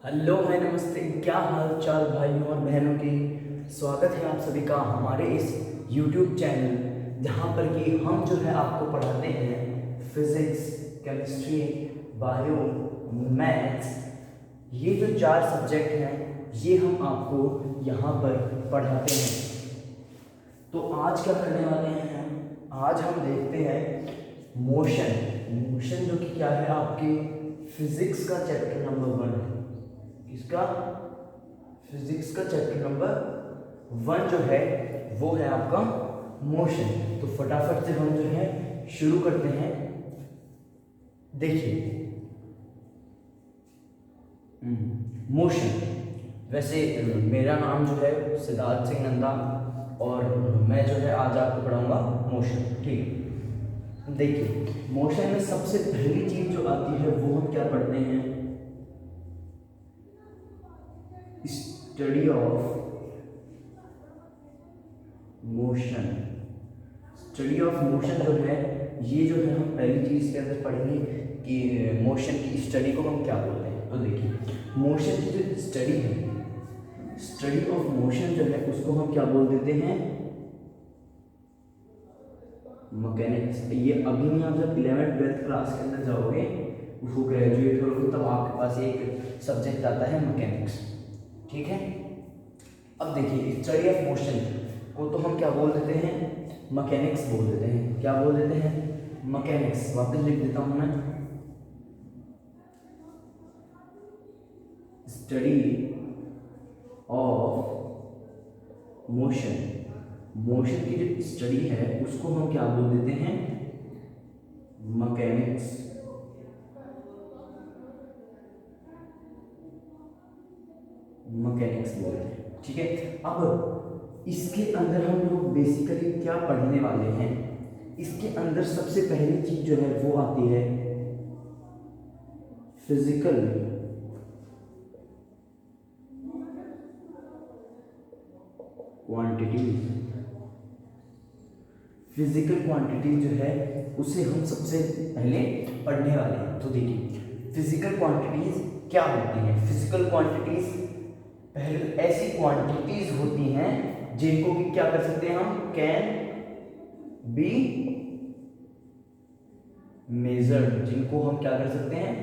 Hello hi नमस्ते, क्या हाल चाल भाइयों और बहनों की। स्वागत है आप सभी का हमारे इस YouTube चैनल, जहाँ पर कि हम जो है आपको पढ़ाते हैं फिजिक्स, केमिस्ट्री, बायो, मैथ्स। ये जो 4 सब्जेक्ट हैं ये हम आपको यहाँ पर पढ़ाते हैं। तो आज क्या करने वाले हैं आज हम देखते हैं मोशन जो कि क्या है आपके फिजिक्स का चैप्टर नंबर 1 है। इसका फिजिक्स का चैप्टर नंबर 1 जो है वो है आपका मोशन। तो फटाफट से हम जो है शुरू करते हैं। देखिए, मोशन, वैसे मेरा नाम जो है सिद्धार्थ सिंह नंदा और मैं जो है आज आपको पढ़ाऊंगा मोशन। ठीक है, देखिए मोशन में सबसे पहली चीज जो आती है वो हम क्या पढ़ते हैं, study of motion. Study of motion जो है ये जो है हम पहली चीज के अंदर पढ़ेंगे कि मोशन की स्टडी को हम क्या बोलते हैं। तो देखिए, मोशन की जो स्टडी है, स्टडी ऑफ मोशन जो है उसको हम क्या बोल देते हैं, मैकेनिक्स। ये अभी नहीं, आप जब 11th-12th क्लास के अंदर जाओगे, उसको ग्रेजुएट करोगे, तब आपके पास एक सब्जेक्ट आता है मैकेनिक्स। ठीक है, अब देखिए स्टडी ऑफ मोशन को तो हम क्या बोल देते हैं, मैकेनिक्स बोल देते हैं। क्या बोल देते हैं, मैकेनिक्स। वापस लिख देता हूं मैं, स्टडी ऑफ मोशन। मोशन की जो स्टडी है उसको हम क्या बोल देते हैं, मैकेनिक्स। मैकेनिक्स बोलते हैं। ठीक है, अब इसके अंदर हम लोग बेसिकली क्या पढ़ने वाले हैं, इसके अंदर सबसे पहली चीज जो है वो आती है फिजिकल क्वांटिटी। फिजिकल क्वांटिटी जो है उसे हम सबसे पहले पढ़ने वाले हैं। तो देखिए फिजिकल क्वांटिटीज क्या होती हैं। फिजिकल क्वांटिटीज पहले ऐसी क्वांटिटीज होती हैं जिनको कि क्या कर सकते हैं हम, कैन बी मेजर्ड। जिनको हम क्या कर सकते हैं,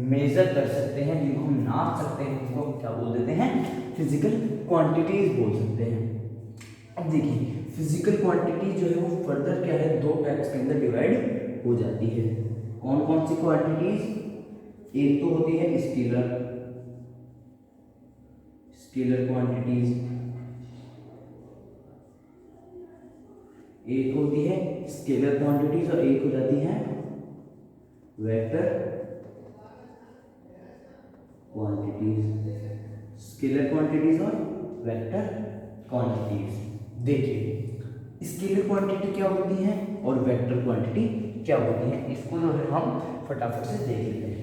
मेजर कर सकते हैं, जिनको हम नाप सकते हैं, जिनको हम क्या बोल देते हैं, फिजिकल क्वांटिटीज बोल सकते हैं। अब देखिए फिजिकल क्वांटिटी जो है वो फर्दर क्या है, 2 टाइप्स के अंदर डिवाइड हो जाती है। कौन कौन सी क्वांटिटीज, एक तो होती है स्केलर क्वांटिटीज, एक होती है स्केलर क्वांटिटीज और एक हो जाती है वेक्टर क्वांटिटीज। स्केलर क्वांटिटीज और वेक्टर क्वांटिटीज। देखिए स्केलर क्वांटिटी क्या होती है और वेक्टर क्वांटिटी क्या होती है, इसको जो है हम फटाफट से देख लेते हैं।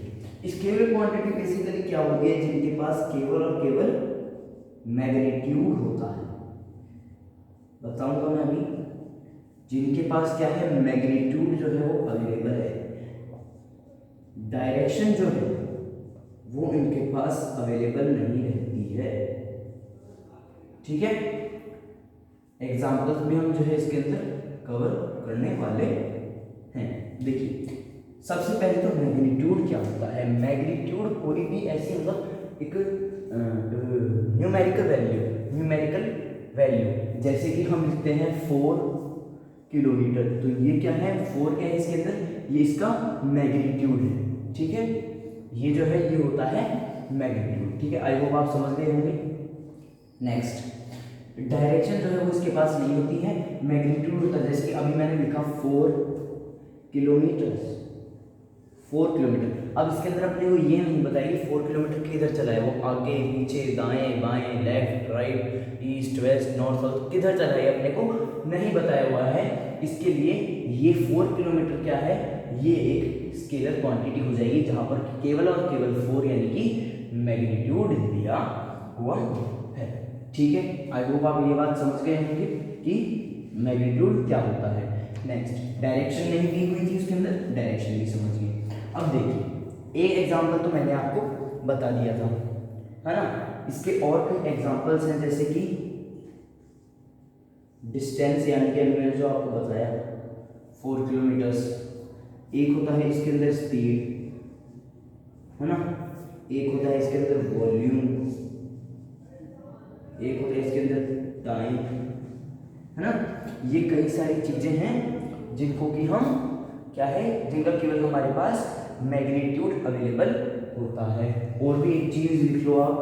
स्केलर क्वांटिटी बेसिकली क्या होती है, जिनके पास केवल और केवल मैग्नीट्यूड होता है। बताऊंगा मैं अभी, जिनके पास क्या है, मैग्नीट्यूड जो है वो अवेलेबल है, डायरेक्शन जो है वो इनके पास अवेलेबल नहीं रहती है। ठीक है, एग्जाम्पल्स भी हम जो है इसके अंदर कवर करने वाले हैं। देखिए सबसे पहले तो मैग्नीट्यूड क्या होता है। मैग्नीट्यूड कोई भी ऐसी मतलब एक न्यूमेरिकल वैल्यू, जैसे कि हम लिखते हैं 4 किलोमीटर, तो ये क्या है, 4 क्या है इसके अंदर, ये इसका मैग्नीट्यूड है। ठीक है, ये जो है ये होता है मैग्नीट्यूड। ठीक है, आई होप आप समझ गए होंगे। नेक्स्ट, डायरेक्शन जो है वो इसके पास नहीं होती है, मैग्नीट्यूड होता है। जैसे कि अभी मैंने लिखा 4 किलोमीटर। अब इसके अंदर अपने को ये नहीं बताया कि 4 किलोमीटर किधर चला है, वो आगे पीछे दाएं बाएं left right east west north south किधर चला है, अपने को नहीं बताया हुआ है। इसके लिए ये 4 किलोमीटर क्या है, ये एक स्केलर क्वांटिटी हो जाएगी, जहां पर केवल और केवल 4 यानी कि मैग्नीट्यूड दिया हुआ है। ठीक है, आई होप आप ये बात समझ गए होंगे कि मैग्नीट्यूड क्या होता है। नेक्स्ट, डायरेक्शन नहीं दी हुई थी उसके अंदर, डायरेक्शन भी समझ गए। अब देखिए एक एग्जांपल तो मैंने आपको बता दिया था, है ना। इसके और कई एग्जांपल्स हैं, जैसे कि डिस्टेंस, यानी कि मैंने जो आपको बताया 4 किलोमीटर्स। एक होता है इसके अंदर स्पीड, है ना, एक होता है इसके अंदर वॉल्यूम, एक होता है इसके अंदर टाइम, है ना। ये कई सारी चीजें हैं जिनको कि हम क्या है, जिनका केवल हमारे पास मैग्नीट्यूड अवेलेबल होता है। और भी एक चीज लिख लो आप,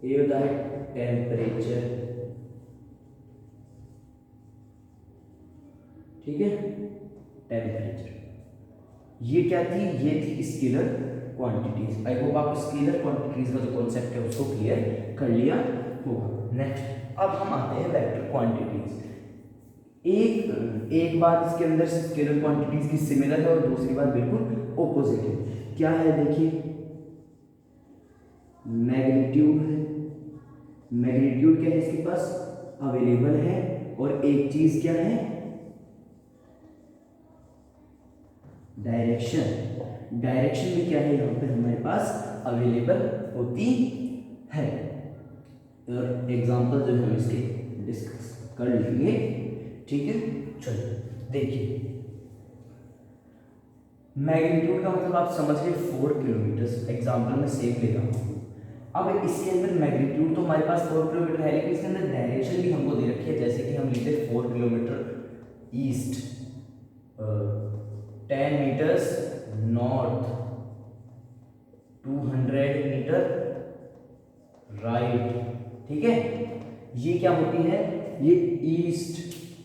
ये होता है टेम्परेचर, ठीक है, टेम्परेचर। ये क्या थी, ये थी स्केलर क्वांटिटीज। आई होप आप स्केलर क्वांटिटीज का जो कॉन्सेप्ट है उसको क्लियर कर लिया होगा। नेक्स्ट अब हम आते हैं वेक्टर क्वांटिटीज। एक बात इसके अंदर स्केलर क्वांटिटीज की सिमिलर है और दूसरी बात बिल्कुल ऑपोजिट है। क्या है, देखिए, मैग्नीट्यूड है। मैग्नीट्यूड क्या है इसके पास, अवेलेबल है। और एक चीज क्या है, डायरेक्शन। डायरेक्शन भी क्या है यहाँ पे हमारे पास अवेलेबल होती है। और एग्जांपल जो है हम इसके डिस्कस कर लेंगे, ठीक है। चलिए देखिए, मैग्नीट्यूड का मतलब आप समझ गए 4 किलोमीटर, एग्जांपल में सेव ले रहा हूँ। अब इसके अंदर मैग्नीट्यूड तो हमारे पास 4 किलोमीटर है, लेकिन इसके अंदर डायरेक्शन भी हमको दे रखी है, जैसे कि हम लेते 4 kilometre east, 10 metres north, 200 metre right, ठीक है। ये क्या होती है, ये ईस्ट,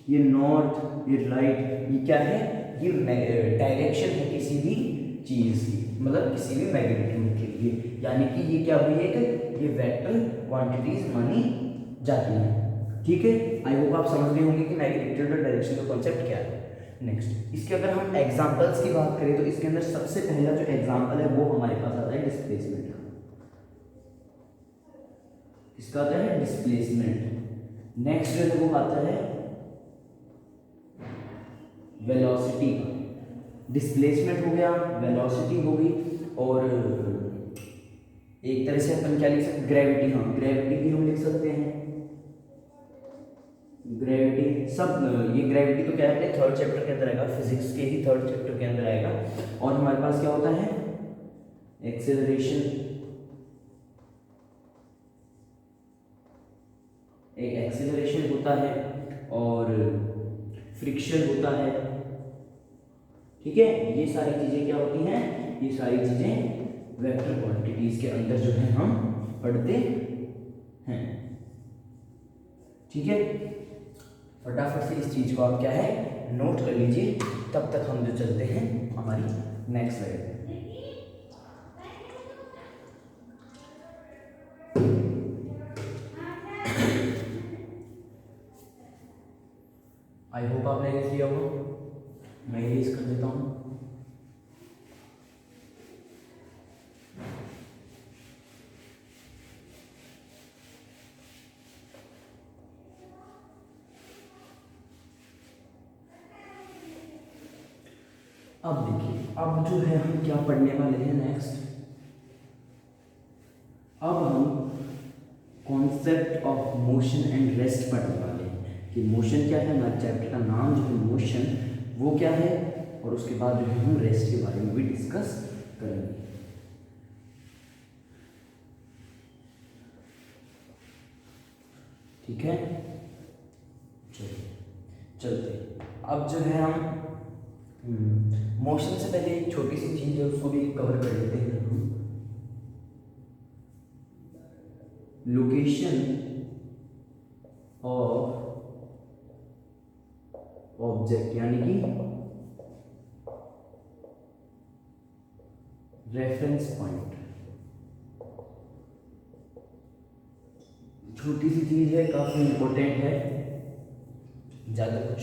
ये नॉर्थ, ये राइट, ये क्या है, ये डायरेक्शन है किसी भी चीज की, मतलब किसी भी मैग्नीट्यूड के लिए। यानी कि ये क्या हुई है कि ये वेक्टर क्वांटिटीज मानी जाती है, ठीक है। आई होप आप समझ गए होंगे कि मैग्नीट्यूड और डायरेक्शन का कॉन्सेप्ट क्या है। नेक्स्ट, इसके अगर हम एग्जांपल्स की बात करें तो इसके अंदर सबसे पहला जो एग्जांपल है वो हमारे पास आता है डिस्प्लेसमेंट का। इसका आता है डिस्प्लेसमेंट। नेक्स्ट जो है वो आता है वेलोसिटी। डिस्प्लेसमेंट हो गया, वेलोसिटी हो गई, और एक तरह से अपन क्या लिख सकते हैं, ग्रेविटी। हाँ, ग्रेविटी भी हम लिख सकते हैं, ग्रेविटी। सब ये ग्रेविटी तो क्या है, थर्ड चैप्टर के अंदर आएगा, फिजिक्स के ही थर्ड चैप्टर के अंदर आएगा। और हमारे पास क्या होता है, एक्सेलरेशन। एक एक्सेलरेशन होता है और फ्रिक्शन होता है, ठीक है। ये सारी चीजें क्या होती हैं, ये सारी चीजें वेक्टर क्वांटिटीज के अंदर जो है हम पढ़ते हैं, ठीक है। फटाफट से इस चीज को आप क्या है नोट कर लीजिए, तब तक हम जो चलते हैं हमारी नेक्स्ट स्लाइड। आई होप आपने लिख लिया होगा, मैं इरेज कर देता हूँ। अब देखिए, अब जो है हम क्या पढ़ने वाले हैं नेक्स्ट। अब हम concept of motion and rest पढ़ने वाले हैं कि मोशन क्या है। हमारे चैप्टर का नाम जो है मोशन, वो क्या है, और उसके बाद जो है हम रेस्ट के बारे में भी डिस्कस करेंगे। ठीक है, चलिए चलते। अब जो है हम मोशन से पहले एक छोटी सी चीज है उसको भी कवर कर लेते हैं हम। लोकेशन ऑफ ऑब्जेक्ट, यानी कि रेफरेंस पॉइंट। छोटी सी चीज है, काफी इंपॉर्टेंट है, ज्यादा कुछ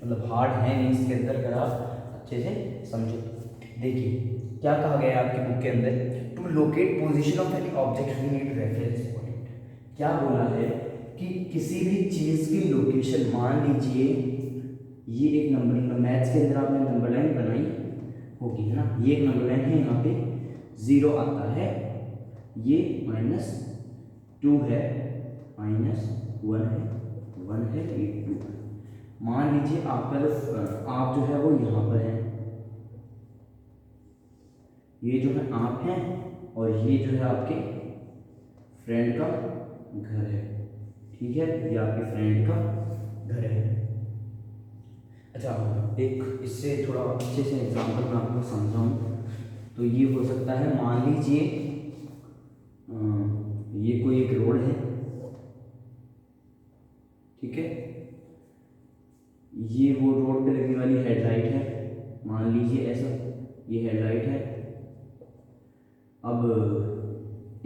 मतलब हार्ड है नहीं इसके अंदर, अगर आप अच्छे से समझो। देखिए क्या कहा गया है आपकी बुक के अंदर, to locate position of any object we need reference point. क्या बोला है कि किसी भी चीज की लोकेशन, मान लीजिए ये एक नंबरिंग, मैथ्स के अंदर आपने नंबर लाइन बनाई होगी, है ना, ये एक नंबर लाइन है, यहाँ पे 0 आता है, ये -2 है, -1 है, 1 है, ये 2 है। मान लीजिए आपका आप जो है वो यहाँ पर है, ये जो है आप हैं और ये जो है आपके फ्रेंड का घर है, ठीक है, ये आपके फ्रेंड का घर है। अच्छा, एक इससे थोड़ा अच्छे से एग्जांपल मैं आपको समझाऊँ तो ये हो सकता है, मान लीजिए ये कोई एक रोड है, ठीक है, ये वो रोड पे लगने वाली हेडलाइट है, मान लीजिए ऐसा, ये हेडलाइट है। अब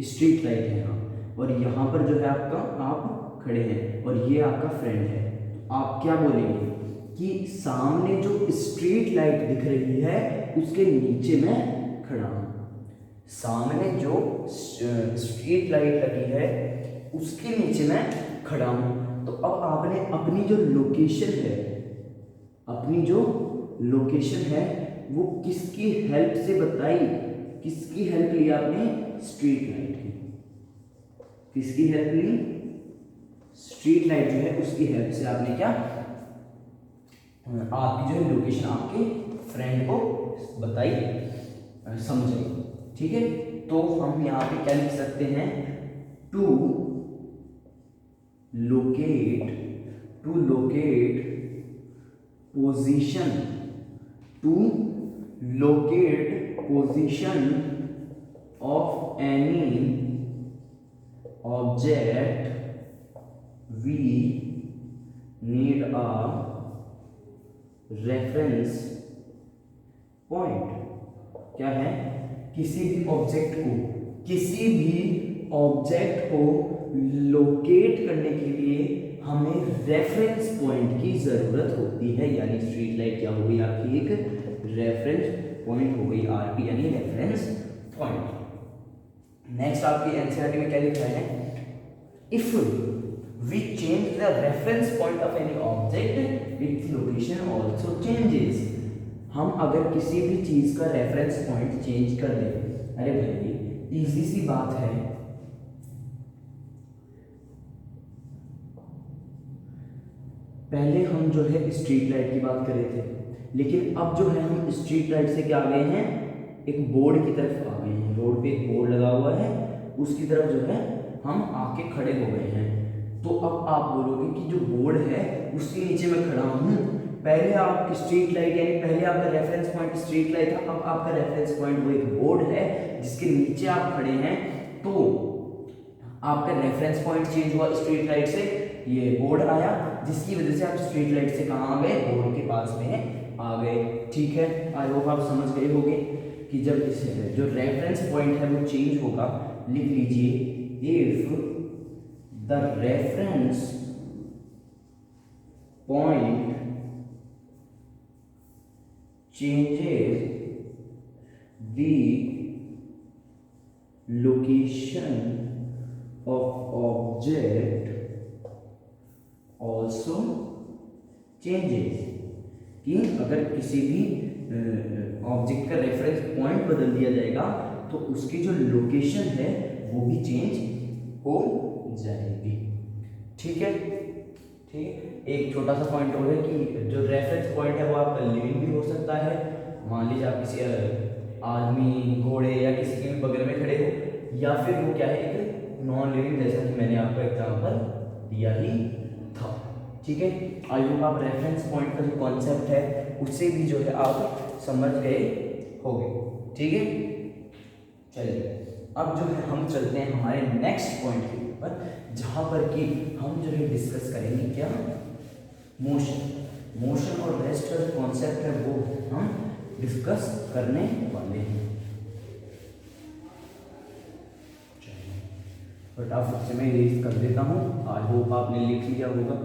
स्ट्रीट लाइट है यहाँ, और यहाँ पर जो है आपका, आप खड़े हैं और ये आपका फ्रेंड है। तो आप क्या बोलेंगे कि सामने जो स्ट्रीट लाइट दिख रही है उसके नीचे मैं खड़ा हूँ, सामने जो स्ट्रीट लाइट लगी है उसके नीचे मैं खड़ा हूँ। तो अब आपने अपनी जो लोकेशन है, अपनी जो लोकेशन है वो किसकी हेल्प से बताई, किसकी हेल्प ली आपने, स्ट्रीट लाइट की। किसकी हेल्प ली, स्ट्रीट लाइट जो है उसकी हेल्प से आपने क्या, आपकी जो लोकेशन आपके फ्रेंड को बताई, समझाई, ठीक है। तो हम यहाँ पे क्या लिख सकते हैं, to locate position, to locate position of any object we need a reference point. क्या है, किसी भी ऑब्जेक्ट को लोकेट करने के लिए हमें रेफरेंस पॉइंट की जरूरत होती है, यानी स्ट्रीट लाइट क्या हो गई आपकी, एक रेफरेंस पॉइंट हो गई, आरपी यानी रेफरेंस पॉइंट। नेक्स्ट आपकी एनसीईआरटी में क्या लिखा है, if we change the reference point of any object its location also changes. हम अगर किसी भी चीज का रेफरेंस पॉइंट चेंज कर दें, अरे भाई इजी सी बात है, पहले हम जो है स्ट्रीट लाइट की बात कर रहे थे, लेकिन अब जो है हम स्ट्रीट लाइट से क्या आ गए हैं, एक बोर्ड की तरफ आ गए हैं। रोड पे एक बोर्ड लगा हुआ है, उसकी तरफ जो है हम आके खड़े हो गए हैं। तो अब आप बोलोगे कि जो बोर्ड है उसके नीचे मैं खड़ा हूँ, पहले आप स्ट्रीट लाइट, यानी पहले आपका रेफरेंस पॉइंट स्ट्रीट लाइट था, अब आपका रेफरेंस पॉइंट वो एक बोर्ड है जिसके नीचे आप खड़े हैं। तो आपका रेफरेंस पॉइंट चेंज हुआ स्ट्रीट लाइट से, ये बोर्ड आया, जिसकी वजह से आप स्ट्रीट लाइट से कहाँ आ गए, बोर्ड के पास में आ गए, ठीक है। आई होप आप समझ गए होंगे कि जब इस जो रेफरेंस पॉइंट है वो चेंज होगा, लिख लीजिए, if the reference point changes the location of object also changes। कि अगर किसी भी ऑब्जेक्ट का रेफरेंस पॉइंट बदल दिया जाएगा तो उसकी जो लोकेशन है वो भी चेंज हो जाएगी, ठीक है। ठीक, एक छोटा सा पॉइंट और है कि जो रेफरेंस पॉइंट है वो आपका लिविंग भी हो सकता है। मान लीजिए आप किसी आदमी, घोड़े या किसी के भी बगल में खड़े हो, या फिर वो क्या है, एक नॉन लिविंग, जैसा कि मैंने आपको एग्जांपल दिया ही था, ठीक है। आई होप आप रेफरेंस पॉइंट का जो कॉन्सेप्ट है उससे भी जो है आप समझ गए होंगे, ठीक है। चलिए अब जो है हम चलते हैं हमारे नेक्स्ट पॉइंट के ऊपर, जहाँ पर कि हम जो है डिस्कस करेंगे क्या, मोशन और रेस्ट का जो कॉन्सेप्ट है वो हम डिस्कस करने वाले हैं। फटाफट से मैं इरेज कर देता हूँ, आई होप आपने लिख लिया होगा,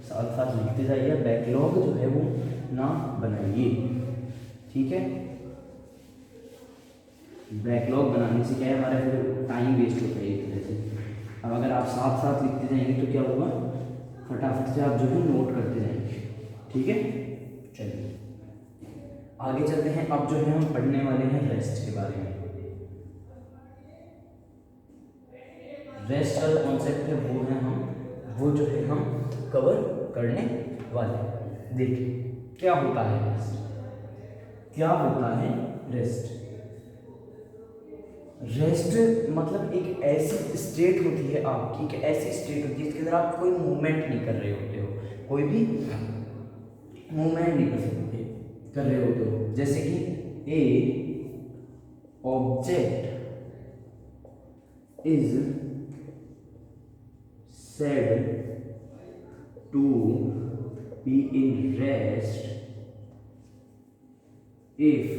साथ साथ लिखते जाइए, बैकलॉग जो है वो ना बनाइए, ठीक है। बैकलॉग बनाने से क्या है, हमारा फिर टाइम वेस्ट होता है एक तरह से। अब अगर आप साथ साथ लिखते जाएंगे तो क्या होगा, फटाफट से आप जो है नोट करते जाएंगे, ठीक है। चलिए आगे चलते हैं। अब जो है हम पढ़ने वाले हैं रेस्ट के बारे में। रेस्ट वाला कॉन्सेप्ट है वो जो है हम कवर करने वाले हैं। देखिए क्या होता है रेस्ट, क्या होता है रेस्ट। रेस्ट मतलब एक ऐसी स्टेट होती है आपकी, एक ऐसी स्टेट होती है जिसके अंदर आप कोई मूवमेंट नहीं कर रहे होते हो, कोई भी मूवमेंट नहीं कर रहे होते हो। जैसे कि ए object is said to be in rest if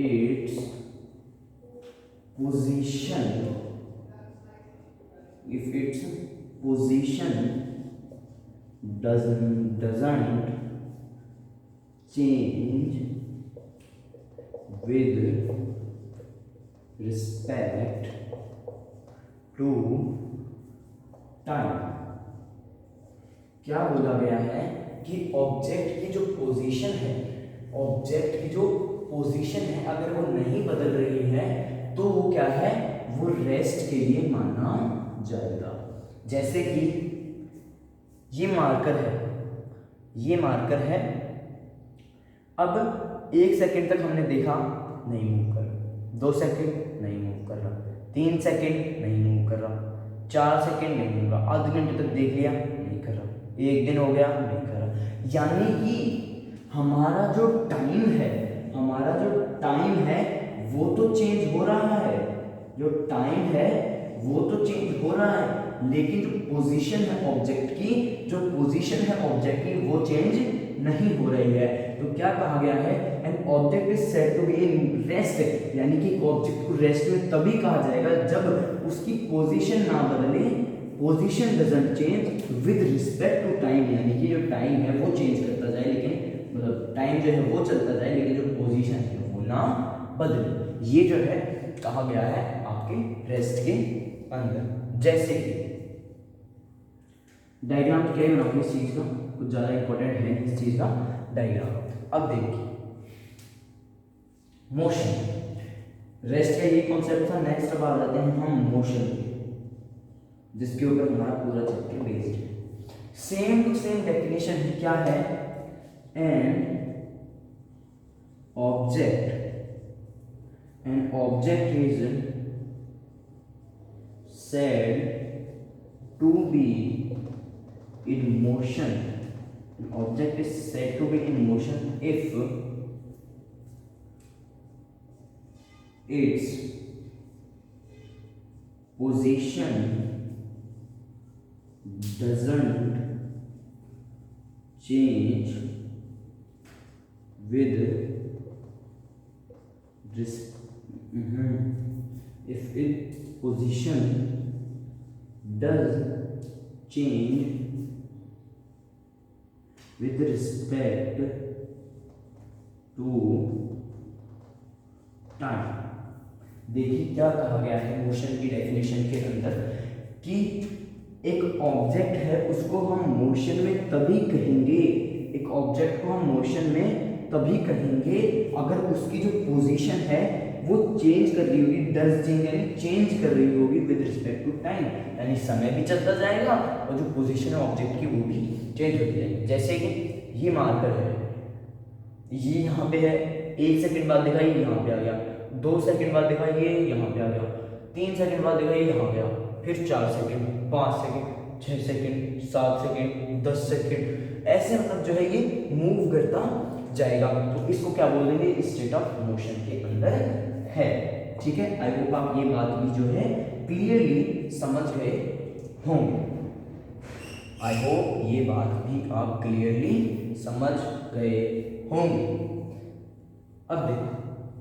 its position doesn't change with respect to time. क्या बोला गया है कि ऑब्जेक्ट की जो पोजीशन है, ऑब्जेक्ट की जो पोजीशन है अगर वो नहीं बदल रही है तो वो क्या है, वो रेस्ट के लिए माना जाएगा। जैसे कि ये मार्कर है, ये मार्कर है, अब 1 सेकंड तक हमने देखा नहीं मूव कर रहा, 2 सेकंड नहीं मूव कर रहा, 3 सेकंड नहीं मूव कर रहा, 4 सेकंड नहीं मूव रहा, आधे घंटे तक देख लिया नहीं कर रहा, 1 दिन हो गया नहीं कर रहा। यानी कि हमारा जो टाइम है, हमारा जो टाइम है वो तो चेंज हो रहा है, जो टाइम है वो तो चेंज हो रहा है, लेकिन जो पोजीशन है ऑब्जेक्ट की, जो पोजीशन है ऑब्जेक्ट की वो चेंज नहीं हो रही है। तो क्या कहा गया है, an object is said to be in rest, यानी कि ऑब्जेक्ट को रेस्ट में तभी कहा जाएगा जब उसकी पोजीशन ना बदले, position doesn't change with respect to time, यानी कि जो टाइम है वो चेंज करता जाए, लेकिन मतलब टाइम जो है वो चलता जाए लेकिन जो पोजीशन है वो ना बदले। ये जो है कहा गया है आपके रेस्ट के अंदर। जैसे कि डायग्राम क्या बनाओगे इस चीज का, कुछ ज्यादा इंपॉर्टेंट है इस चीज का डायग्राम। अब देखिए मोशन, रेस्ट का ये कॉन्सेप्ट था। नेक्स्ट अब आ जाते हैं हम मोशन पे, जिसके ऊपर हमारा पूरा चैप्टर बेस्ड है। सेम टू सेम डेफिनेशन है, क्या है, an object is said to be in motion, an object is said to be in motion if its position doesn't change with this if its position does change with respect to time. देखिए क्या कहा गया है motion की definition के अंदर कि एक ऑब्जेक्ट है उसको हम मोशन में तभी कहेंगे, एक ऑब्जेक्ट को हम मोशन में तभी कहेंगे अगर उसकी जो पोजीशन है वो चेंज कर रही होगी, डज चेंज यानी चेंज कर रही होगी विद रिस्पेक्ट टू टाइम, यानी समय भी चलता जाएगा और जो पोजीशन है ऑब्जेक्ट की वो भी चेंज होती जाएगी। जैसे कि ये मार्कर है, ये यहाँ पे है, 1 सेकंड बाद देखा ये यहाँ पे आ गया, 2 सेकंड बाद देखा ये यहाँ पे आ गया, 3 सेकंड बाद देखा ये यहाँ गया, फिर 4 second, 5 second, 6 second, 7 second, 10 second, ऐसे मतलब जो है ये मूव करता जाएगा। तो इसको क्या बोल देंगे, स्टेट ऑफ मोशन के अंदर है। ठीक है, आई होप आप ये बात भी जो है क्लियरली समझ गए होंगे। आई होप ये बात भी आप क्लियरली समझ गए होंगे। अब देखो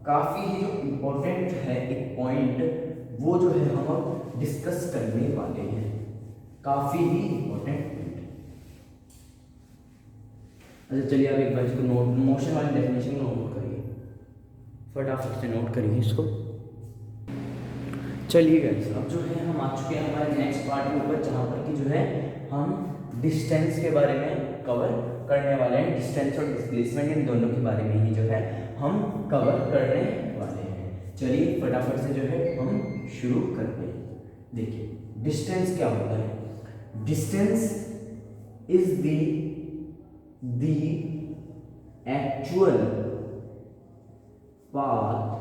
काफी ही जो इम्पोर्टेंट है एक पॉइंट वो जो है हम अब डिस्कस करने वाले हैं, काफी ही इम्पोर्टेंट पॉइंट। अच्छा चलिए अब एक बार इसको नोट, मोशन वाली डेफिनेशन नोट करिए, फटाफट से नोट करिए इसको। चलिए गाइस अब जो है हम आ चुके हैं हमारे नेक्स्ट पार्ट के ऊपर, जहाँ पर कि जो है हम डिस्टेंस के बारे में कवर करने वाले हैं। डिस्टेंस और डिस्प्लेसमेंट इन दोनों के बारे में ही जो है हम कवर करने वाले हैं। चलिए फटाफट से जो है हम शुरू करते हैं। देखिए डिस्टेंस क्या होता है, distance is the actual path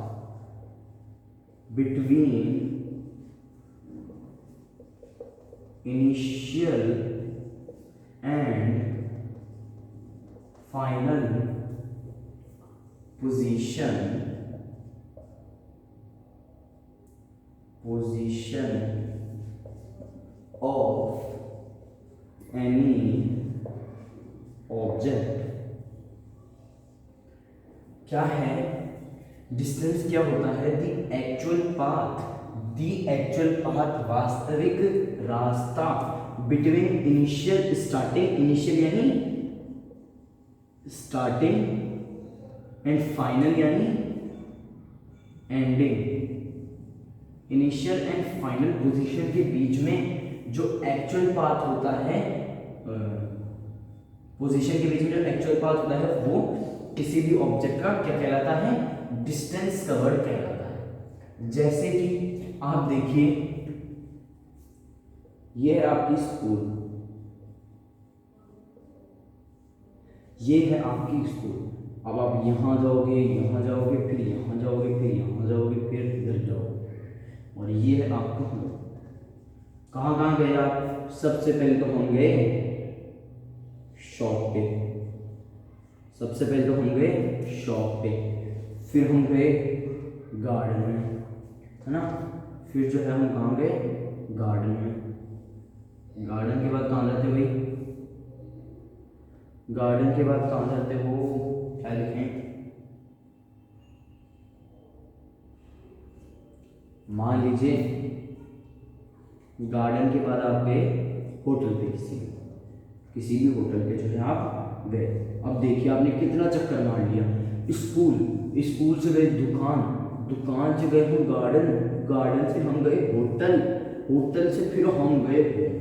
between initial and final position of any object। क्या है डिस्टेंस, क्या होता है, द एक्चुअल पाथ वास्तविक रास्ता, बिटवीन इनिशियल स्टार्टिंग, इनिशियल यानी स्टार्टिंग, एंड फाइनल यानी ending, initial and final position के बीच में जो एक्चुअल पाथ होता है, पोजीशन के बीच में जो एक्चुअल पाथ होता है वो किसी भी ऑब्जेक्ट का क्या कहलाता है, डिस्टेंस कवर्ड कहलाता है। जैसे कि आप देखिए ये है आपकी स्कूल, ये है आपकी स्कूल। अब आप यहां जाओगे, यहां जाओगे, फिर यहां जाओगे, फिर यहां जाओगे, फिर इधर जाओगे, और ये है आपका हम। कहाँ कहाँ गए आप, सबसे पहले तो हम गए शॉप पे, सबसे पहले तो हम गए शॉप पे, फिर हम गए गार्डन में, है ना, फिर जो है हम कहाँ गए, गार्डन में। गार्डन के बाद कहाँ जाते भाई, गार्डन के बाद कहाँ जाते हो, क्या लिखें, मान लीजिए गार्डन के बाद आप गए होटल पे, किसी भी होटल पे जो है आप गए। अब देखिए आपने कितना चक्कर मार लिया, स्कूल से गए दुकान से गए हम गार्डन, गार्डन से हम गए होटल से फिर हम गए होम।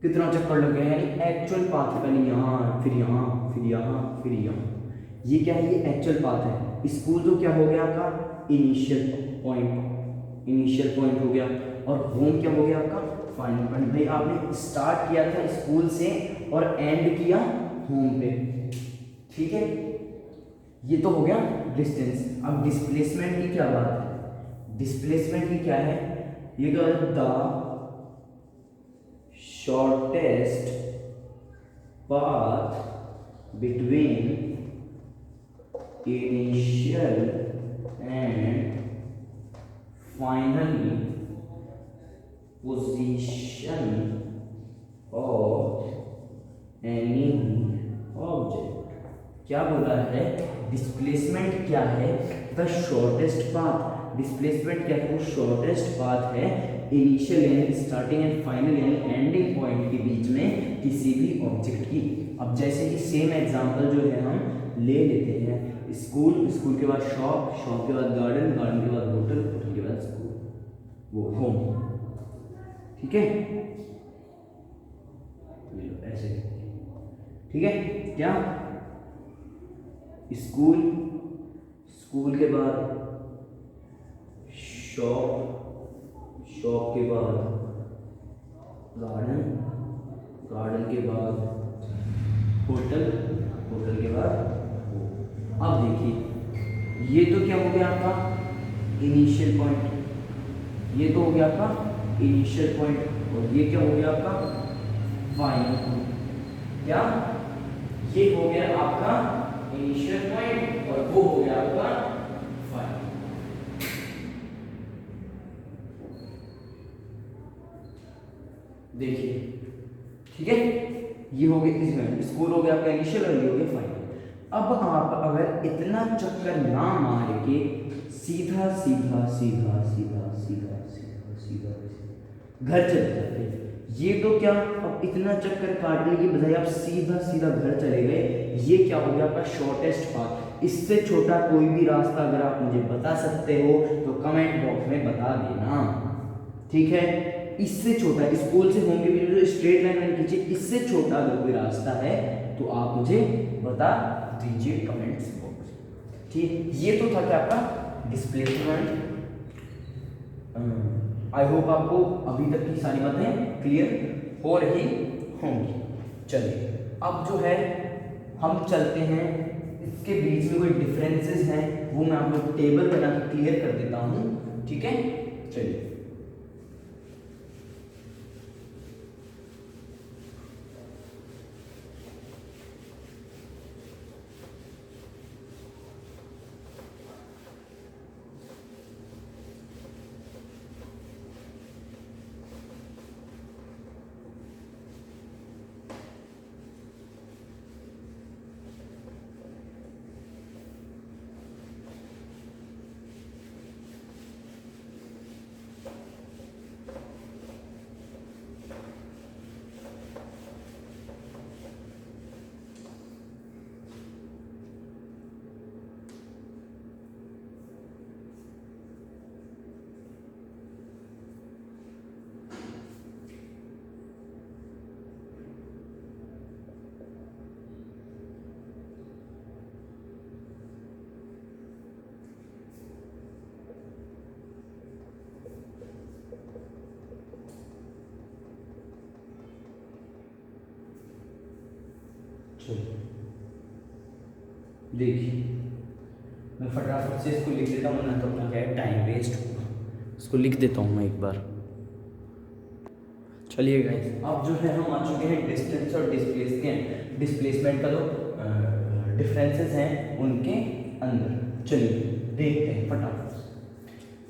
कितना चक्कर लग गया, यानी एक्चुअल पाथ है, पहले यहाँ, फिर यहाँ, फिर यहाँ, फिर यहाँ। ये क्या है, ये एक्चुअल पाथ है। स्कूल तो क्या हो गया आपका, इनिशियल पॉइंट हो गया, और होम क्या हो गया आपका, फाइनल पॉइंट। भाई आपने स्टार्ट किया था स्कूल से और एंड किया होम पे, ठीक है, ये तो हो गया डिस्टेंस। अब डिस्प्लेसमेंट की क्या बात है, डिस्प्लेसमेंट की क्या है, ये क्या है, the shortest path between initial and final position of any object. क्या बोला है, डिस्प्लेसमेंट क्या है, द शॉर्टेस्ट पाथ। डिस्प्लेसमेंट क्या है, वो शॉर्टेस्ट पाथ है इनिशियल यानी स्टार्टिंग एंड फाइनल यानी एंडिंग पॉइंट के बीच में किसी भी ऑब्जेक्ट की। अब जैसे कि सेम एग्जांपल जो है हम ले लेते हैं, स्कूल के बाद शॉप के बाद गार्डन के बाद होटल के बाद स्कूल, वो होम, ठीक है, ऐसे, ठीक है। क्या स्कूल के बाद शॉप के बाद गार्डन के बाद होटल के बाद। अब देखिए ये तो क्या हो गया आपका इनिशियल पॉइंट, ये तो हो गया आपका इनिशियल पॉइंट, और ये क्या हो गया आपका फाइनल पॉइंट। क्या ये हो गया आपका इनिशियल पॉइंट और वो हो गया आपका फाइनल। देखिए ठीक है, ये हो गया इसमें स्कूल हो गया आपका इनिशियल और ये हो गया फाइनल। अब आप अगर इतना चक्कर ना मार के सीधा घर चले जाते, ये तो क्या, अब इतना चक्कर काटने की बजाय आप सीधा घर चले गए, ये क्या हो गया आपका शॉर्टेस्ट पाथ। इससे छोटा कोई भी रास्ता अगर आप मुझे बता सकते हो तो कमेंट बॉक्स में बता देना, ठीक है। इससे छोटा स्कूल से होम के बीच में जो स्ट्रेट लाइन मैंने खींची, इससे छोटा अगर कोई रास्ता है तो आप मुझे बता दीजिए कमेंट्स बॉक्स, ठीक। ये तो था क्या आपका डिस्प्लेसमेंट। आई होप आपको अभी तक की सारी बातें क्लियर हो रही होंगी। चलिए अब जो है हम चलते हैं, इसके बीच में कोई डिफरेंसेस हैं वो मैं आप लोग टेबल बना के क्लियर कर देता हूँ, ठीक है। चलिए देखिए मैं फटाफट से इसको लिख देता हूँ ना, तो अपना क्या है टाइम वेस्ट होगा। इसको लिख देता हूँ मैं एक बार। चलिए गाइस अब जो है हम आ चुके हैं डिस्टेंस और डिस्प्लेसमेंट का जो डिफरेंसेस हैं उनके अंदर। चलिए देखते हैं फटाफट।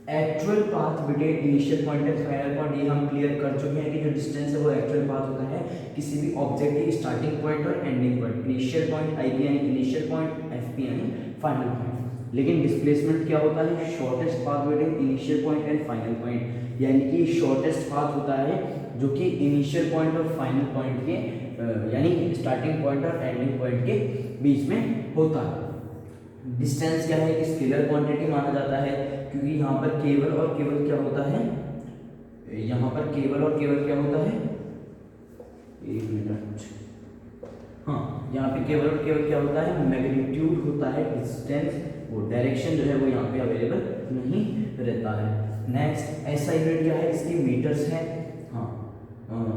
Actual path between initial point and final point, ये हम क्लियर कर चुके हैं कि जो डिस्टेंस है वो एक्चुअल पाथ होता है किसी भी ऑब्जेक्ट की स्टार्टिंग पॉइंट और ending point. Initial point I P यानी इनिशियल पॉइंट, एफ पी यानी फाइनल पॉइंट। लेकिन डिस्प्लेसमेंट क्या होता है? Shortest path between initial point and final point, यानी कि शॉर्टेस्ट पाथ होता है जो कि इनिशियल पॉइंट और फाइनल पॉइंट के यानी स्टार्टिंग पॉइंट और एंडिंग पॉइंट के बीच में होता है। डिस्टेंस क्या है? एक स्केलर क्वांटिटी माना जाता है, क्योंकि यहाँ पर केवल और केवल क्या होता है, यहाँ पर केवल और केवल क्या होता है, एक मिनट, हाँ यहाँ पे केवल और केवल क्या होता है, मैग्नीट्यूड होता है। डिस्टेंस वो डायरेक्शन जो है वो यहाँ पे अवेलेबल नहीं रहता है। नेक्स्ट ऐसा यूनिट क्या है, इसकी मीटर्स है, हाँ।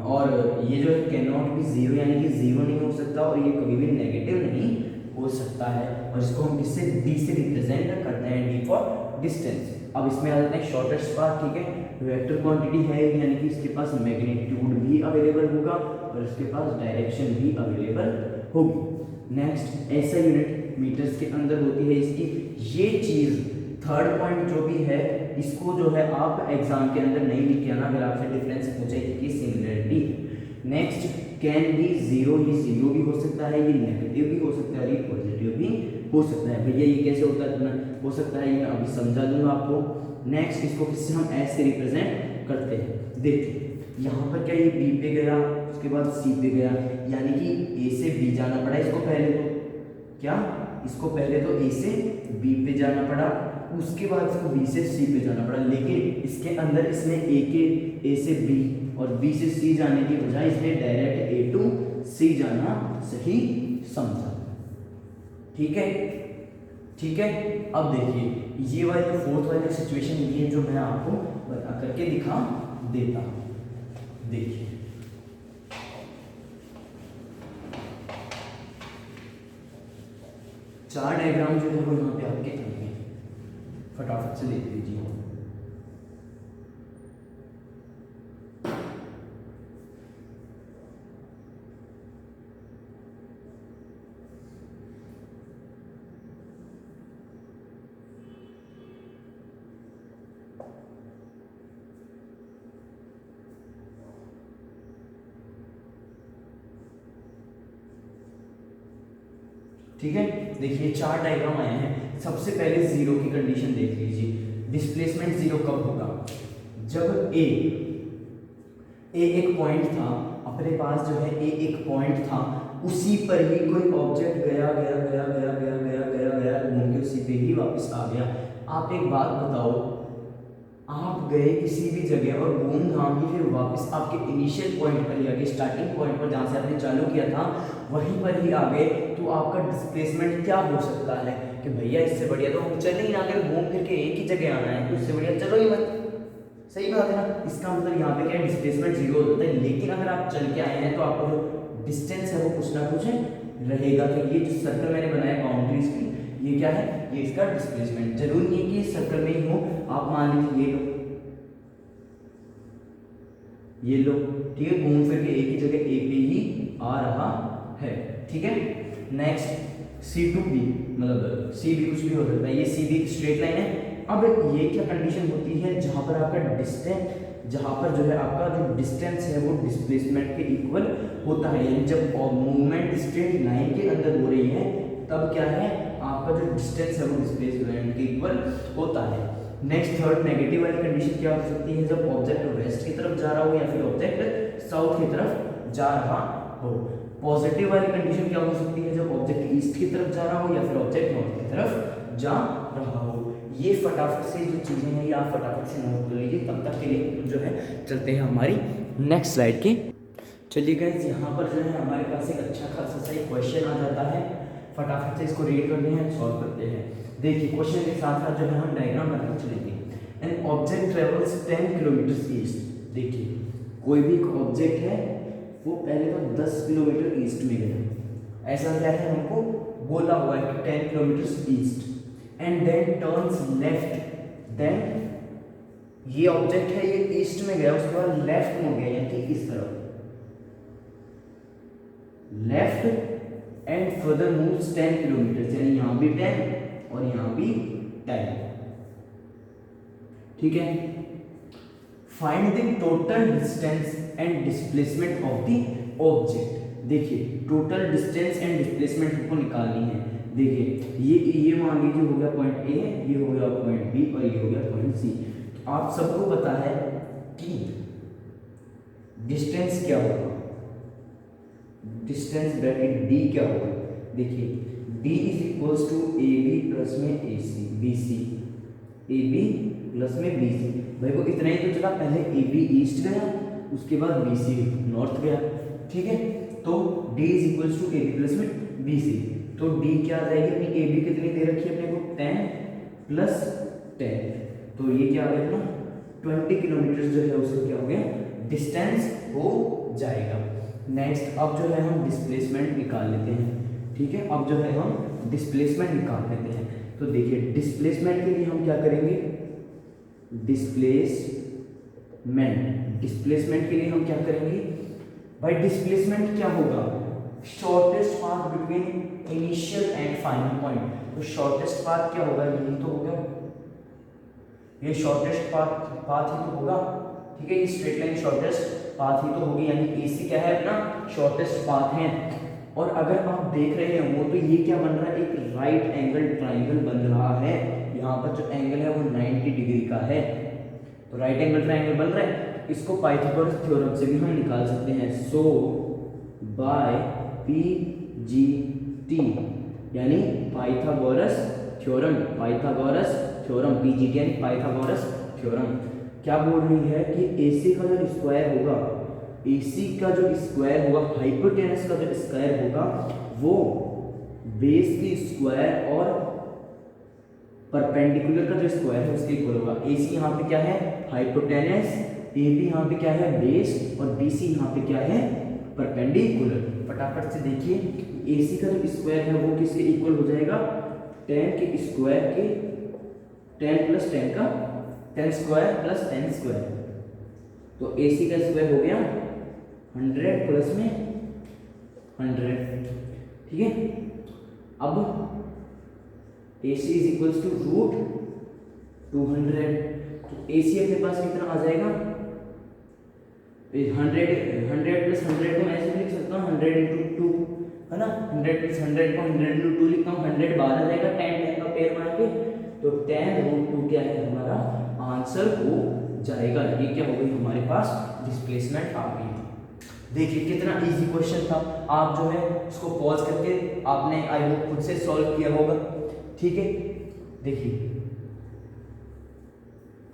और ये जो है कैन नॉट बी जीरो, यानी कि जीरो नहीं हो सकता और ये कभी भी नेगेटिव नहीं हो सकता है। और इसको हम किससे, डी से रिप्रेजेंट करते हैं, डी फॉर डिस्टेंस। अब इसमें आ जाते हैं शॉर्टेस्ट पाथ, ठीक है। वेक्टर क्वांटिटी है यानी कि इसके पास मैग्नीट्यूड भी अवेलेबल होगा और इसके पास डायरेक्शन भी अवेलेबल होगी। नेक्स्ट ऐसा यूनिट मीटर्स के अंदर होती है इसकी। ये चीज़ थर्ड पॉइंट जो भी है इसको जो है आप एग्जाम के अंदर नहीं लिख के आना, अगर आपसे डिफरेंस पूछे कि similarity. Next can be zero, ये जीरो भी हो सकता है, ये नेगेटिव भी हो सकता है, ये पॉजिटिव भी हो सकता है। भैया ये कैसे होता है, हो सकता है, ये मैं अभी समझा दूंगा आपको। नेक्स्ट इसको किससे हम एस से रिप्रेजेंट करते हैं। देखिए यहाँ पर क्या, ये बी पे गया, उसके बाद सी पे गया, यानी कि ए से बी जाना पड़ा इसको पहले, तो क्या इसको पहले तो ए से बी पे जाना पड़ा, उसके बाद इसको बी से सी पे जाना पड़ा। लेकिन इसके अंदर इसने ए से बी और बी से सी जाने की बजाय इसने डायरेक्ट ए टू सी जाना सही समझा, ठीक है, ठीक है। अब देखिए ये वाली फोर्थ वाली सिचुएशन ये जो मैं आपको बता करके दिखा देता हूं। देखिए चार डायग्राम जो है वो यहाँ पे आपके आएंगे, फटाफट से देख लीजिए। ठीक है, देखिए चार डायग्राम आए हैं। सबसे पहले जीरो की कंडीशन देख लीजिए। डिस्प्लेसमेंट जीरो कब होगा? जब ए एक पॉइंट था, अपने पास जो है ए एक पॉइंट था, उसी पर ही कोई ऑब्जेक्ट गया गया गया गया गया गया गया गया घूम के उसी पे ही वापस आ गया। आप एक बात बताओ, आप गए किसी भी जगह और घूम घाम के फिर वापस आपके इनिशियल पॉइंट पर ही आ गए, स्टार्टिंग पॉइंट पर जहाँ से आपने चालू किया था वहीं पर ही आ गए, तो आपका डिस्प्लेसमेंट क्या हो सकता है कि भैया इससे बढ़िया तो हम चले ही ना, अगर घूम फिर के एक ही जगह आना है तो इससे बढ़िया चलो ही मत, सही बात है ना। इसका मतलब यहाँ पे क्या है, डिस्प्लेसमेंट जीरो होता है, लेकिन अगर आप चल के आए हैं तो आपका जो डिस्टेंस है वो कुछ ना कुछ रहेगा। तो ये जो सर्कल मैंने बनाया बाउंड्रीज की, ये क्या है, ये इसका डिस्प्लेसमेंट। जरूरी नहीं है कि सर्कल में ही हो, आप मान लीजिए ये लो, ठीक है, घूम फिर के एक ही जगह ए पे ही आ रहा है, ठीक है। नेक्स्ट सी टू बी, मतलब सी भी कुछ भी हो सकता है, ये सी भी स्ट्रेट लाइन है। अब ये क्या कंडीशन होती है, जहां पर आपका डिस्टेंस, जहां पर जो है आपका जो डिस्टेंस है वो डिस्प्लेसमेंट के इक्वल होता है, यानी जब मूवमेंट स्ट्रेट लाइन के अंदर हो रही है तब क्या है, आपका जो डिस्टेंस है वो डिस्प्लेसमेंट के इक्वल होता है। नेक्स्ट थर्ड नेगेटिव वाली कंडीशन क्या हो सकती है, जब ऑब्जेक्ट वेस्ट की तरफ जा रहा हो या फिर ऑब्जेक्ट साउथ की तरफ जा रहा हो। पॉजिटिव वाली कंडीशन क्या हो सकती है, जब ऑब्जेक्ट ईस्ट की तरफ जा रहा हो या फिर ऑब्जेक्ट नॉर्थ की तरफ जा रहा हो। ये फटाफट से जो चीजें हैं ये आप फटाफट से नोट कर लीजिए। तब तक के लिए जो है चलते हैं हमारी नेक्स्ट स्लाइड के। चलिए गाइस, यहाँ पर जो है हमारे पास एक अच्छा खासा सा एक क्वेश्चन आ जाता है, फटाफट से इसको रीड करते हैं, सॉल्व करते हैं। देखिए क्वेश्चन के साथ साथ जो है हम डायग्राम बनाते चलेंगे। An object travels 10 kilometre east. देखिए कोई भी एक ऑब्जेक्ट है वो पहले तो 10 किलोमीटर ईस्ट में गया, ऐसा क्या है हमको बोला हुआ है कि 10 kilometre east, and then turns left. Then ये ऑब्जेक्ट है ये ईस्ट में गया, उसके बाद लेफ्ट में गया, यानी कि इस तरफ left, and further moves 10 kilometre, यानी यहां भी 10 और यहां भी 10, ठीक है। Find the total distance and displacement of the object. देखिए टोटल डिस्टेंस एंड डिस्प्लेसमेंट हमको निकालनी है। देखिए ये मान लीजिए हो गया पॉइंट ए, ये हो गया पॉइंट बी और ये हो गया पॉइंट सी। आप सबको पता है कि डिस्टेंस क्या होगा, डिस्टेंस ब्रैकेट डी क्या होगा। देखिए D is equals to A B plus में A C B C, A B plus में बी सी। भाई वो इतना ही तो चला, पहले ए बी ईस्ट गया, उसके बाद बी सी नॉर्थ गया, ठीक है। तो D is equals to A B plus में बी सी, तो डी क्या आ जाएगी अपनी, ए बी कितनी दे रखी है अपने को 10 प्लस 10, तो ये क्या आ गया ना 20 किलोमीटर जो है उसका क्या हो गया डिस्टेंस हो जाएगा। नेक्स्ट अब जो है हम डिस्प्लेसमेंट निकाल लेते हैं, ठीक है। अब जो है हम डिस्प्लेसमेंट निकाल लेते हैं। तो देखिए डिस्प्लेसमेंट के लिए हम क्या करेंगे, डिस्प्लेसमेंट के लिए हम क्या करेंगे भाई, डिस्प्लेसमेंट क्या होगा, shortest path between initial and final point. तो शॉर्टेस्ट पाथ क्या होगा, यही तो होगा, ये शॉर्टेस्ट पाथ ही तो होगा, ठीक है। ये स्ट्रेट लाइन शॉर्टेस्ट पाथ ही तो होगी, यानी एसी क्या है अपना शॉर्टेस्ट पाथ है। और अगर आप देख रहे हैं वो, तो ये क्या बन रहा है, एक राइट एंगल ट्राइंगल बन रहा है। यहाँ पर जो एंगल है वो 90 डिग्री का है, तो राइट एंगल ट्राइंगल बन रहा है। इसको पाइथागोरस थ्योरम से भी हम निकाल सकते हैं। सो बाय पी जी टी, यानी पाइथागोरस थ्योरम, पीजीटी यानी पाइथागोरस थ्योरम क्या बोल रही है कि AC का जो स्क्वायर होगा, AC का जो स्क्वायर होगा, हाइपोटेनस का जो स्क्वायर होगा वो बेस की स्क्वायर और परपेंडिकुलर का जो स्क्वायर है उसके इक्वल होगा। AC यहाँ पे क्या है हाइपोटेनस, AB यहाँ पे क्या है बेस और BC यहाँ पे क्या है परपेंडिकुलर। फटाफट से देखिए AC का जो स्क्वायर है वो किसके इक्वल हो जाएगा, 10 के स्क्वायर के 10 प्लस 10 का 10 स्क्वायर प्लस 10 स्क्वायर, तो AC का स्क्वायर हो गया 100 प्लस में 100, ठीक है। अब AC is equals to root 200, तो AC अपने पास कितना आ जाएगा 100 प्लस 100 को मैं ऐसे लिख सकता हूँ 100 इंटू 2, है ना। 100 प्लस 100 को 100 इंटू 2 लिखता हूँ, 100 बाहर आ जाएगा, 10 का पेयर मार के, तो 10 रूट 2 क्या है हमारा आंसर हो जाएगा। ये क्या हो गई हमारे पास डिस्प्लेसमेंट आ गई। देखिए कितना इजी क्वेश्चन था, आप जो है इसको पॉज करके आपने आई होप खुद से सॉल्व किया होगा, ठीक है। देखिए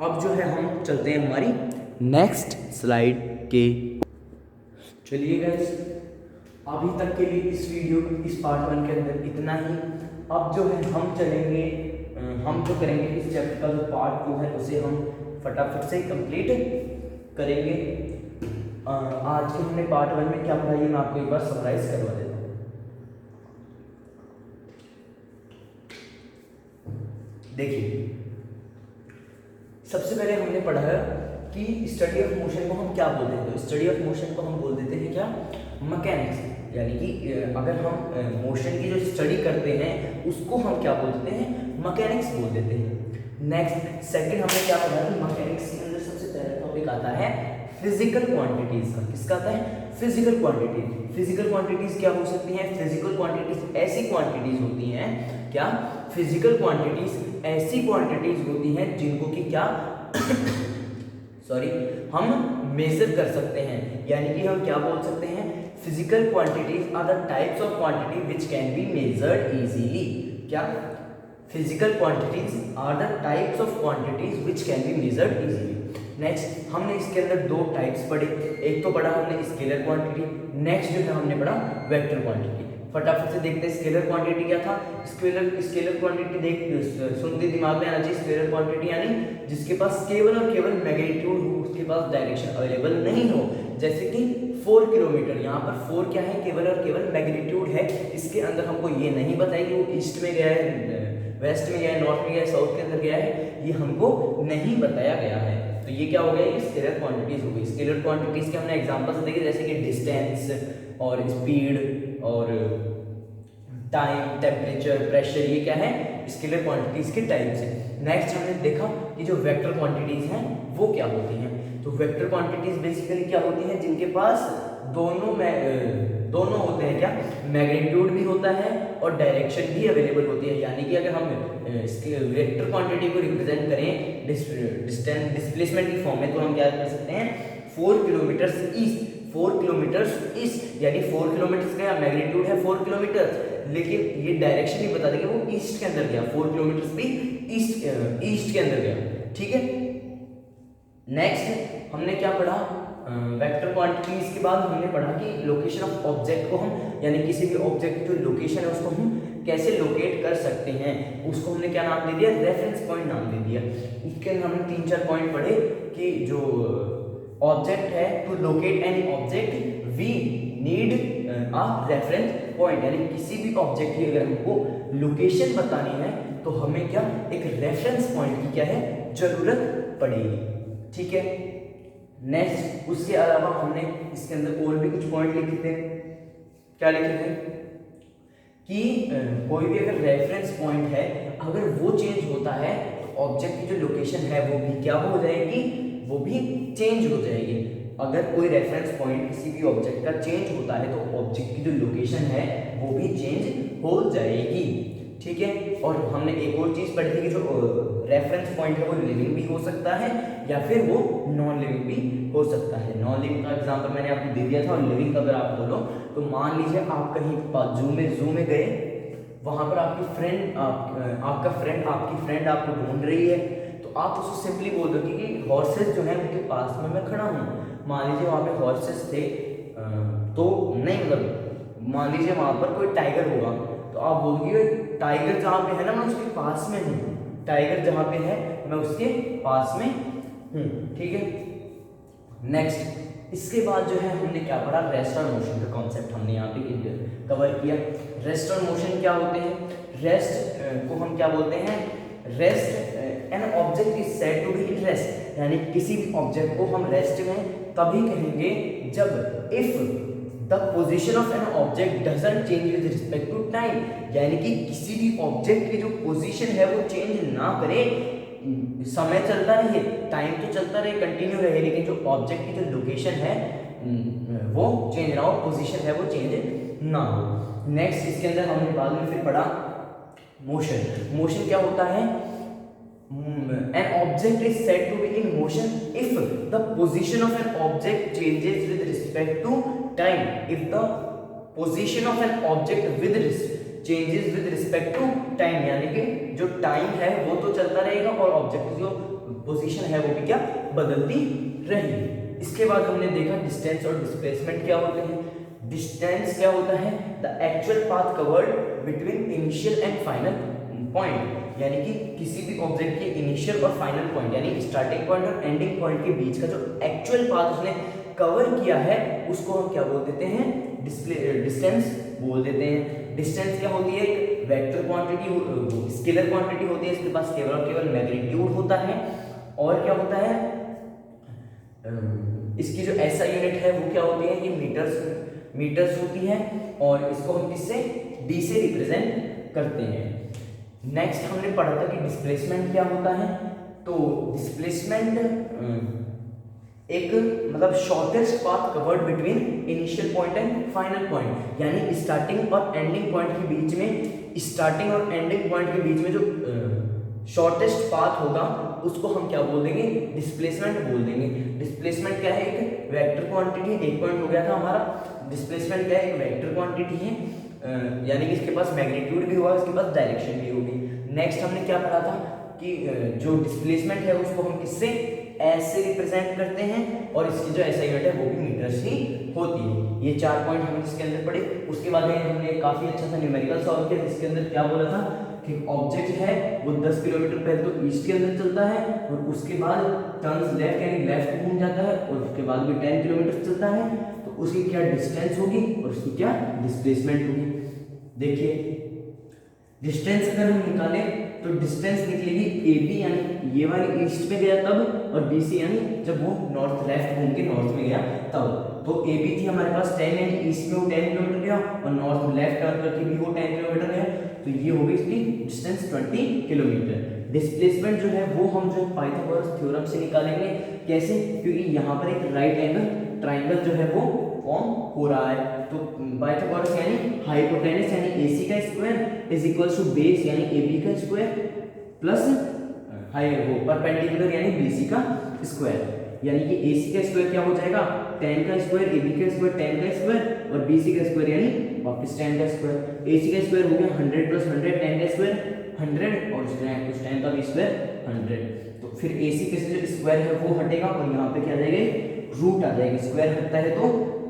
अब जो है हम चलते हैं हमारी नेक्स्ट स्लाइड के। चलिए गाइस अभी तक के लिए इस वीडियो इस पार्ट 1 के अंदर इतना ही। अब जो है हम चलेंगे हम जो करेंगे इस चैप्टर का जो पार्ट 2 है उसे हम फटाफट से कंप्लीट करेंगे। आज के हमने पार्ट 1 में क्या पढ़ा, मैं आपको एक बार समराइज करवा देता हूँ। देखिए, सबसे पहले हमने पढ़ा है कि स्टडी ऑफ मोशन को हम क्या बोल देते हैं। स्टडी ऑफ मोशन को हम बोल देते हैं क्या, मैकेनिक्स। यानी कि अगर हम मोशन की जो स्टडी करते हैं उसको हम क्या बोल देते हैं, मैकेनिक्स बोल देते हैं। नेक्स्ट सेकंड हमने क्या पढ़ा कि मैकेनिक्स के अंदर सबसे पहला टॉपिक आता है फिजिकल क्वांटिटीज का। किसका आता है, फिजिकल क्वांटिटीज। फिजिकल क्वांटिटीज क्या हो सकती हैं, फिजिकल क्वांटिटीज ऐसी क्वांटिटीज होती हैं, क्या, फिजिकल क्वांटिटीज ऐसी क्वांटिटीज होती हैं जिनको कि क्या सॉरी हम मेजर कर सकते हैं। यानी कि हम क्या बोल सकते हैं, physical quantities are the types of quantity which can be measured easily. क्या, physical quantities are the types of quantities which can be measured easily. Next हमने इसके अंदर दो टाइप्स पढ़े, एक तो पढ़ा हमने स्केलर क्वांटिटी, नेक्स्ट जो है हमने पढ़ा वेक्टर क्वांटिटी। फटाफट से देखते हैं स्केलर क्वांटिटी क्या था। स्केलर क्वांटिटी देख सुनते दिमाग में आना चाहिए। स्केलर क्वांटिटी यानी जिसके पास केवल और केवल मैग्नीट्यूड हो, उसके पास डायरेक्शन अवेलेबल नहीं हो। जैसे कि 4 किलोमीटर, यहाँ पर 4 क्या है, केवल और केवल मैग्नीट्यूड है। इसके अंदर हमको ये नहीं बताया कि वो ईस्ट में गया है, वेस्ट में गया है, नॉर्थ में गया है, साउथ के अंदर गया है, ये हमको नहीं बताया गया है। तो ये क्या हो गया, ये स्केलर क्वांटिटीज हो गई। स्केलर क्वांटिटीज के हमने एग्जांपल्स देखे, जैसे कि डिस्टेंस और स्पीड और टाइम, टेम्परेचर, प्रेशर, ये क्या है, स्केलर क्वांटिटीज के टाइप्स हैं। नेक्स्ट हमने देखा कि जो वेक्टर क्वांटिटीज हैं वो क्या होती हैं। तो वेक्टर क्वांटिटीज बेसिकली क्या होती हैं, जिनके पास दोनों होते हैं, क्या, मैग्नीट्यूड भी होता है और डायरेक्शन भी अवेलेबल होती है। यानी कि अगर हम इसके वेक्टर क्वांटिटी को रिप्रेजेंट करें डिस्टेंस डिस्प्लेसमेंट की फॉर्म में, तो हम क्या कर सकते हैं, 4 किलोमीटर ईस्ट, 4 किलोमीटर ईस्ट, यानी 4 किलोमीटर का मैग्नीट्यूड है 4 किलोमीटर, लेकिन ये डायरेक्शन ही बता देंगे वो ईस्ट के अंदर गया, 4 किलोमीटर भी ईस्ट के अंदर गया। ठीक है। नेक्स्ट हमने क्या पढ़ा, वेक्टर क्वांटिटीज के बाद हमने पढ़ा कि लोकेशन ऑफ ऑब्जेक्ट को हम, यानी किसी भी ऑब्जेक्ट की जो लोकेशन है उसको हम कैसे लोकेट कर सकते हैं, उसको हमने क्या नाम दे दिया, रेफरेंस पॉइंट नाम दे दिया। इसके अंदर हमने 3-4 पॉइंट पढ़े कि जो ऑब्जेक्ट है, to locate any object we need a reference point. यानी किसी भी ऑब्जेक्ट की अगर हमको लोकेशन बतानी है तो हमें क्या, एक रेफरेंस पॉइंट की क्या है, जरूरत पड़ेगी। ठीक है। नेक्स्ट उसके अलावा हमने इसके अंदर और भी कुछ पॉइंट लिखे थे। क्या लिखे थे कि कोई भी अगर रेफरेंस पॉइंट है, अगर वो चेंज होता है तो ऑब्जेक्ट की जो लोकेशन है वो भी क्या हो जाएगी, वो भी चेंज हो जाएगी। अगर कोई रेफरेंस पॉइंट किसी भी ऑब्जेक्ट का चेंज होता है तो ऑब्जेक्ट की जो लोकेशन है वो भी चेंज हो जाएगी। ठीक है। और हमने एक और चीज पढ़ी थी कि जो रेफरेंस पॉइंट है वो लिविंग भी हो सकता है या फिर वो नॉन लिविंग भी हो सकता है। नॉन लिविंग का एग्जांपल मैंने आपको दे दिया था, और लिविंग का अगर आप बोलो तो मान लीजिए आप कहीं जू में गए, वहां पर आपकी फ्रेंड आपकी फ्रेंड आपको ढूंढ रही है, तो आप उसको सिंपली बोल दो कि हॉर्सेस जो है उनके पास में मैं खड़ा हूँ। मान लीजिए वहाँ पे हॉर्सेस थे, तो नहीं, मतलब मान लीजिए वहाँ पर कोई टाइगर होगा, तो आप बोलोगे टाइगर जहाँ पे है ना मैं उसके पास में हूँ, टाइगर जहाँ पे है मैं उसके पास में हूँ। ठीक है। नेक्स्ट इसके बाद जो है हमने क्या पढ़ा, रेस्ट और मोशन का कॉन्सेप्ट हमने यहाँ पे कवर किया। रेस्ट और मोशन क्या होते हैं, रेस्ट को हम क्या बोलते हैं, rest an object is said to be in rest, यानी किसी भी ऑब्जेक्ट को हम रेस्ट में तभी कहेंगे जब if the position of an object doesn't change with respect to time, यानी कि किसी भी ऑब्जेक्ट की जो पोजीशन है वो चेंज ना करे, समय चलता रहे, टाइम तो चलता रहे, कंटिन्यू रहे, लेकिन जो ऑब्जेक्ट की जो लोकेशन है वो चेंज ना हो, पोजीशन है वो चेंज ना हो। नेक्स्ट इसके अंदर हमने बाद में फिर पढ़ा मोशन। मोशन क्या होता है, an object is said to be in motion if the position of an object changes with respect to time. If the position of an object changes with respect to time, यानी कि जो time है वो तो चलता रहेगा और object की जो पोजीशन है वो भी क्या, बदलती रहेगी। इसके बाद हमने देखा डिस्टेंस और डिस्प्लेसमेंट क्या होते हैं। डिस्टेंस क्या होता है, the actual path covered between initial and final point, यानी कि किसी भी ऑब्जेक्ट के इनिशियल और फाइनल पॉइंट यानी स्टार्टिंग पॉइंट और एंडिंग पॉइंट के बीच का जो एक्चुअल पाथ उसने कवर किया है उसको हम क्या बोल देते हैं, डिस्टेंस बोल देते हैं। डिस्टेंस क्या होती है, एक वेक्टर क्वांटिटी, स्केलर क्वांटिटी होती है, इसके पास केवल और केवल मैग्नीट्यूड होता है। और क्या होता है, इसकी जो ऐसा यूनिट है वो क्या होती है, ये मीटर्स होती है, और इसको हम किससे, डी से रिप्रेजेंट करते हैं। नेक्स्ट हमने पढ़ा था कि डिस्प्लेसमेंट क्या होता है। तो डिस्प्लेसमेंट एक मतलब shortest path covered between initial point and final point, यानी स्टार्टिंग और एंडिंग पॉइंट के बीच में, स्टार्टिंग और एंडिंग पॉइंट के बीच में जो शॉर्टेस्ट पाथ होगा उसको हम क्या बोल देंगे, डिस्प्लेसमेंट बोल देंगे। डिस्प्लेसमेंट क्या है, एक वेक्टर क्वांटिटी, एक पॉइंट हो गया था हमारा। डिस्प्लेसमेंट क्या है, एक वेक्टर क्वांटिटी है, यानी कि इसके पास मैग्नीट्यूड भी होगा, इसके पास डायरेक्शन भी होगी। नेक्स्ट हमने क्या पढ़ा था कि जो डिस्प्लेसमेंट है उसको हम किससे, ऐसे रिप्रेजेंट करते हैं, और इसकी जो ऐसा यूनिट है वो भी मीटर्स ही होती है। ये 4 पॉइंट हमने इसके अंदर पढ़े। उसके बाद हमने काफी अच्छा सा न्यूमेरिकल सॉल्व किया, जिसके अंदर क्या बोला था कि ऑब्जेक्ट है वो 10 किलोमीटर पहले तो ईस्ट के अंदर चलता है, और उसके बाद टर्न्स लेफ्ट यानी लेफ्ट घूम जाता है, और उसके बाद भी 10 किलोमीटर चलता है, तो उसकी क्या डिस्टेंस होगी और उसकी क्या डिस्प्लेसमेंट होगी। देखिए डिस्टेंस अगर हम निकालें तो डिस्टेंस निकलेगी ए बी, यानी ये वाली ईस्ट में गया तब, और बी सी यानी जब वो नॉर्थ लेफ्ट घूम के नॉर्थ में गया तब। तो ए बी थी हमारे पास 10, यानी ईस्ट में वो 10 किलोमीटर गया, और नॉर्थ में लेफ्ट टर्न करके भी वो 10 किलोमीटर गया, तो ये हो गई इसकी डिस्टेंस 20 किलोमीटर। डिस्प्लेसमेंट जो है वो हम जो पाइथागोरस थ्योरम से निकालेंगे। कैसे, क्योंकि यहाँ पर एक राइट एंगल ट्राइंगल जो है वो फॉर्म हो रहा है। तो पाइथागोरस यानी हाइपोटेनस यानी AC का square is equals to base यानी AB का स्क्वायर प्लस वो परपेंडिकुलर यानी BC का स्क्वायर, यानी कि AC का स्क्वायर क्या हो जाएगा, 10 का स्क्वायर, AB का स्क्वायर 10 का स्क्वायर, और BC का स्क्वायर यानी वापस 10 का स्क्वायर। AC का स्क्वायर हो गया 100 प्लस 100, 10 का स्क्वायर 100, और उस 10 का भी स्क्वायर 100। तो फिर AC का जो स्क्वायर है वो हटेगा, और यहाँ पे क्या आ जाएगा, रूट आ जाएगा। स्क्वायर हटता है तो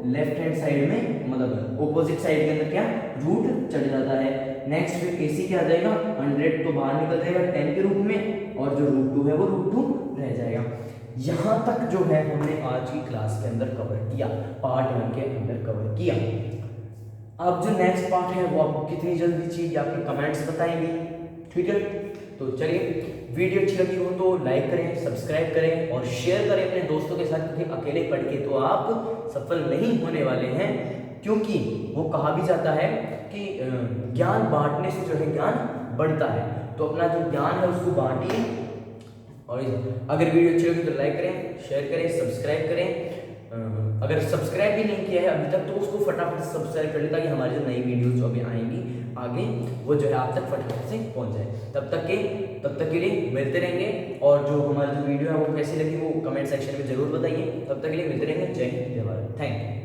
लेफ्ट हैंड साइड में, मतलब ऑपोजिट साइड के अंदर क्या रूट चढ़ जाता है। नेक्स्ट फिर AC क्या आ जाएगा, 100 तो बाहर निकल जाएगा 10 के रूप में, और जो √2 है वो √2 रह जाएगा। यहाँ तक जो है हमने आज की क्लास के अंदर कवर किया, पार्ट 1 के अंदर कवर किया। अब जो नेक्स्ट पार्ट है वो आपको कितनी जल्दी चाहिए आपके कमेंट्स बताएंगे, ठीक है। तो चलिए, वीडियो अच्छी लगी हो तो लाइक करें, सब्सक्राइब करें और शेयर करें अपने दोस्तों के साथ, क्योंकि अकेले पढ़ के तो आप सफल नहीं होने वाले हैं। क्योंकि वो कहा भी जाता है कि ज्ञान बांटने से जो है ज्ञान बढ़ता है। तो अपना जो ज्ञान है उसको बांटिए, और अगर वीडियो अच्छी लगी तो लाइक करें, शेयर करें, सब्सक्राइब करें। अगर सब्सक्राइब भी नहीं किया है अभी तक तो उसको फटाफट सब्सक्राइब कर लें, ताकि हमारी जो नई वीडियोस जो अभी आएंगी आगे वो जो है आप तक फटाफट से पहुंच जाए। तब तक के लिए मिलते रहेंगे, और जो हमारी जो वीडियो है वो कैसी लगी वो कमेंट सेक्शन में जरूर बताइए। तब तक के लिए मिलते रहेंगे। जय हिंद, जय भारत, थैंक यू।